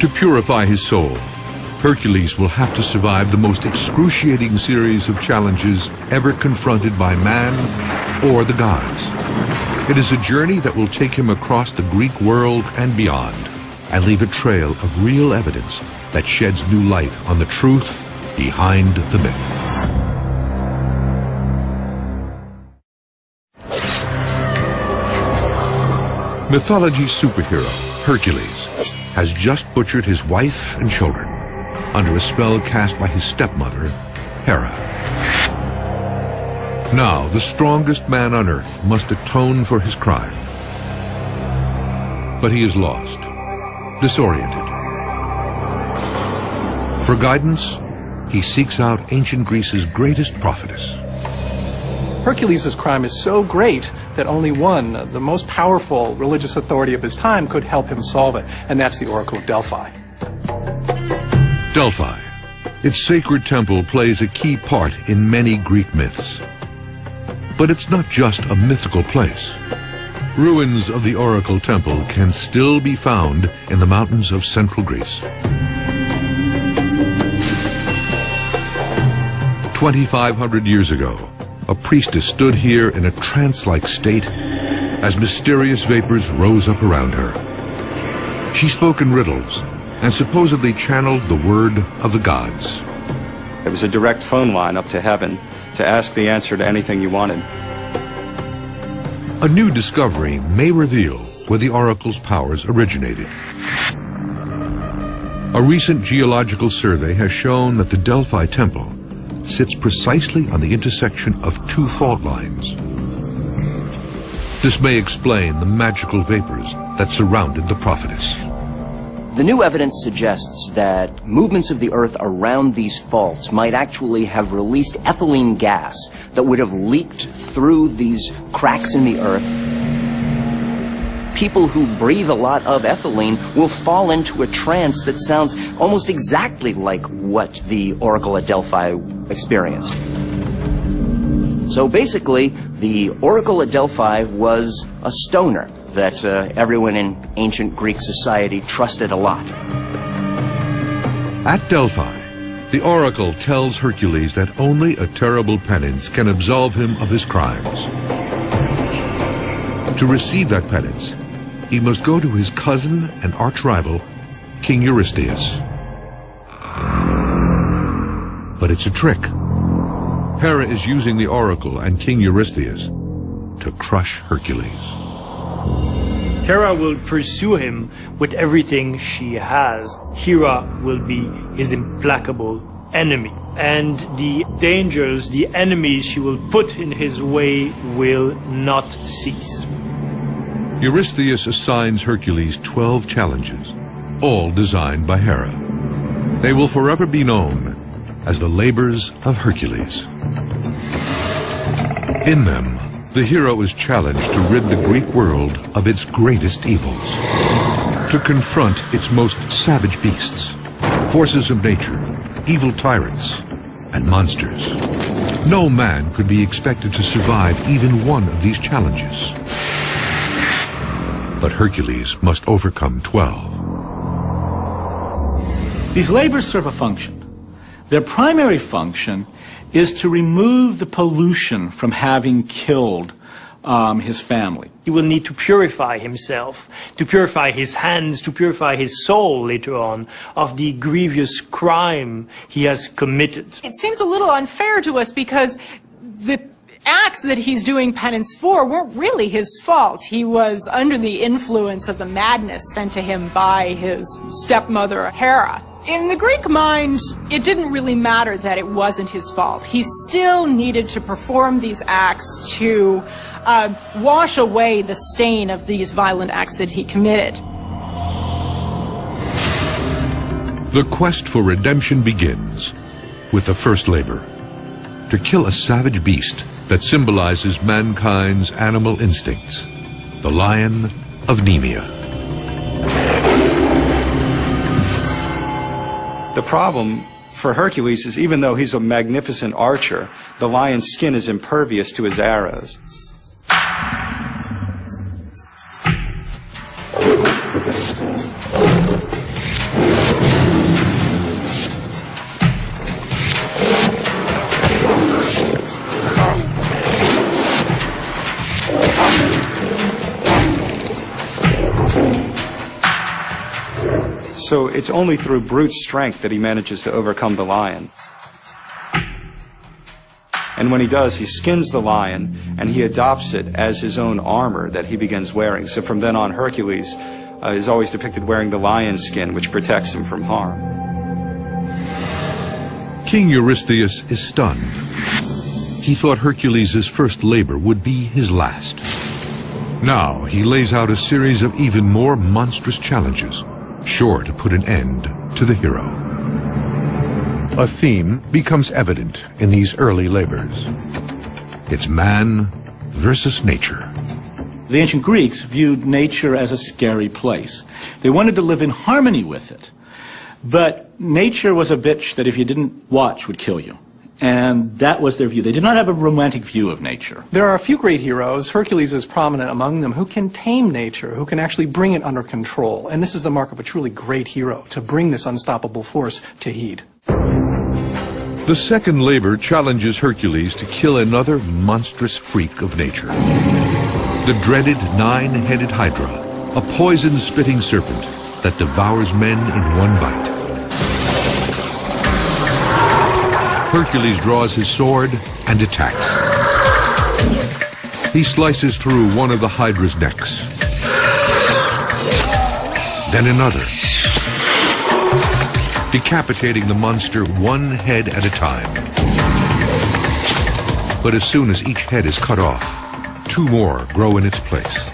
To purify his soul, Hercules will have to survive the most excruciating series of challenges ever confronted by man or the gods. It is a journey that will take him across the Greek world and beyond, and leave a trail of real evidence that sheds new light on the truth behind the myth. Mythology superhero Hercules has just butchered his wife and children under a spell cast by his stepmother, Hera. Now, the strongest man on earth must atone for his crime. But he is lost, disoriented. For guidance, he seeks out ancient Greece's greatest prophetess. Hercules' crime is so great that only one, the most powerful religious authority of his time, could help him solve it, and that's the Oracle of Delphi. Delphi, its sacred temple, plays a key part in many Greek myths. But it's not just a mythical place. Ruins of the Oracle Temple can still be found in the mountains of central Greece. 2,500 years ago, a priestess stood here in a trance-like state as mysterious vapors rose up around her. She spoke in riddles and supposedly channeled the word of the gods. It was a direct phone line up to heaven to ask the answer to anything you wanted. A new discovery may reveal where the oracle's powers originated. A recent geological survey has shown that the Delphi Temple sits precisely on the intersection of two fault lines. This may explain the magical vapors that surrounded the prophetess. The new evidence suggests that movements of the Earth around these faults might actually have released ethylene gas that would have leaked through these cracks in the Earth. People who breathe a lot of ethylene will fall into a trance that sounds almost exactly like what the Oracle at Delphi experienced. So basically, the Oracle at Delphi was a stoner that everyone in ancient Greek society trusted a lot. At Delphi, the oracle tells Hercules that only a terrible penance can absolve him of his crimes. To receive that penance, he must go to his cousin and arch-rival, King Eurystheus. But it's a trick. Hera is using the oracle and King Eurystheus to crush Hercules. Hera will pursue him with everything she has. Hera will be his implacable enemy. And the dangers, the enemies she will put in his way will not cease. Eurystheus assigns Hercules 12 challenges, all designed by Hera. They will forever be known as the labors of Hercules. In them, the hero is challenged to rid the Greek world of its greatest evils, to confront its most savage beasts, forces of nature, evil tyrants, and monsters. No man could be expected to survive even one of these challenges. But Hercules must overcome 12. These labors serve a function. Their primary function is to remove the pollution from having killed his family. He will need to purify himself, to purify his hands, to purify his soul later on of the grievous crime he has committed. It seems a little unfair to us because the acts that he's doing penance for weren't really his fault. He was under the influence of the madness sent to him by his stepmother, Hera. In the Greek mind, it didn't really matter that it wasn't his fault. He still needed to perform these acts to wash away the stain of these violent acts that he committed. The quest for redemption begins with the first labor, to kill a savage beast that symbolizes mankind's animal instincts, the lion of Nemea. The problem for Hercules is even though he's a magnificent archer, the lion's skin is impervious to his arrows. So it's only through brute strength that he manages to overcome the lion. And when he does, he skins the lion, and he adopts it as his own armor that he begins wearing. So from then on, Hercules is always depicted wearing the lion's skin, which protects him from harm. King Eurystheus is stunned. He thought Hercules' first labor would be his last. Now he lays out a series of even more monstrous challenges, sure to put an end to the hero. A theme becomes evident in these early labors. It's man versus nature. The ancient Greeks viewed nature as a scary place. They wanted to live in harmony with it. But nature was a bitch that if you didn't watch would kill you. And that was their view. They did not have a romantic view of nature. There are a few great heroes, Hercules is prominent among them, who can tame nature, who can actually bring it under control. And this is the mark of a truly great hero, to bring this unstoppable force to heed. The second labor challenges Hercules to kill another monstrous freak of nature. The dreaded nine-headed Hydra, a poison-spitting serpent that devours men in one bite. Hercules draws his sword and attacks. He slices through one of the Hydra's necks. Then another, decapitating the monster one head at a time. But as soon as each head is cut off, two more grow in its place.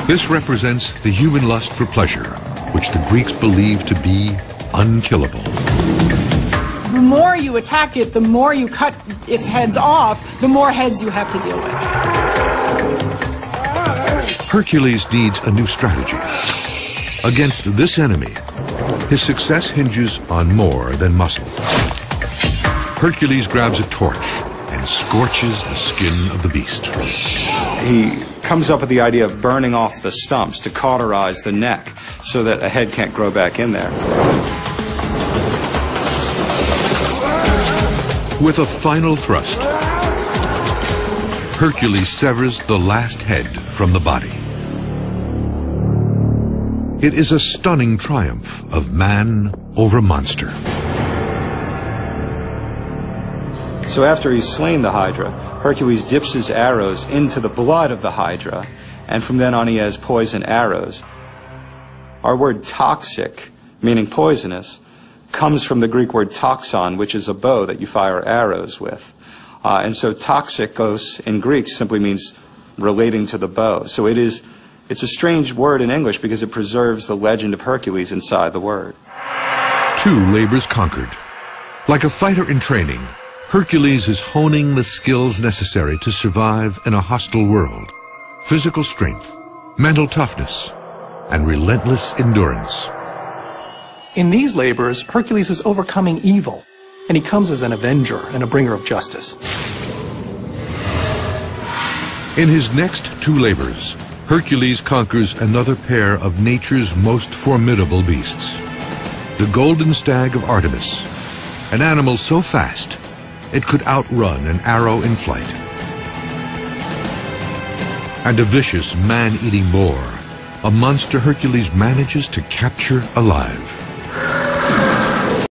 This represents the human lust for pleasure, which the Greeks believed to be unkillable. The more you attack it, the more you cut its heads off, the more heads you have to deal with. Hercules needs a new strategy. Against this enemy, his success hinges on more than muscle. Hercules grabs a torch and scorches the skin of the beast. He comes up with the idea of burning off the stumps to cauterize the neck so that a head can't grow back in there. With a final thrust, Hercules severs the last head from the body. It is a stunning triumph of man over monster. So after he's slain the Hydra, Hercules dips his arrows into the blood of the Hydra, and from then on he has poison arrows. Our word toxic, meaning poisonous, comes from the Greek word toxon, which is a bow that you fire arrows with. And so toxikos in Greek simply means relating to the bow. So it's a strange word in English because it preserves the legend of Hercules inside the word. Two labors conquered. Like a fighter in training, Hercules is honing the skills necessary to survive in a hostile world. Physical strength, mental toughness, and relentless endurance. In these labors, Hercules is overcoming evil, and he comes as an avenger and a bringer of justice. In his next two labors, Hercules conquers another pair of nature's most formidable beasts. The golden stag of Artemis, an animal so fast it could outrun an arrow in flight. And a vicious man-eating boar, a monster Hercules manages to capture alive.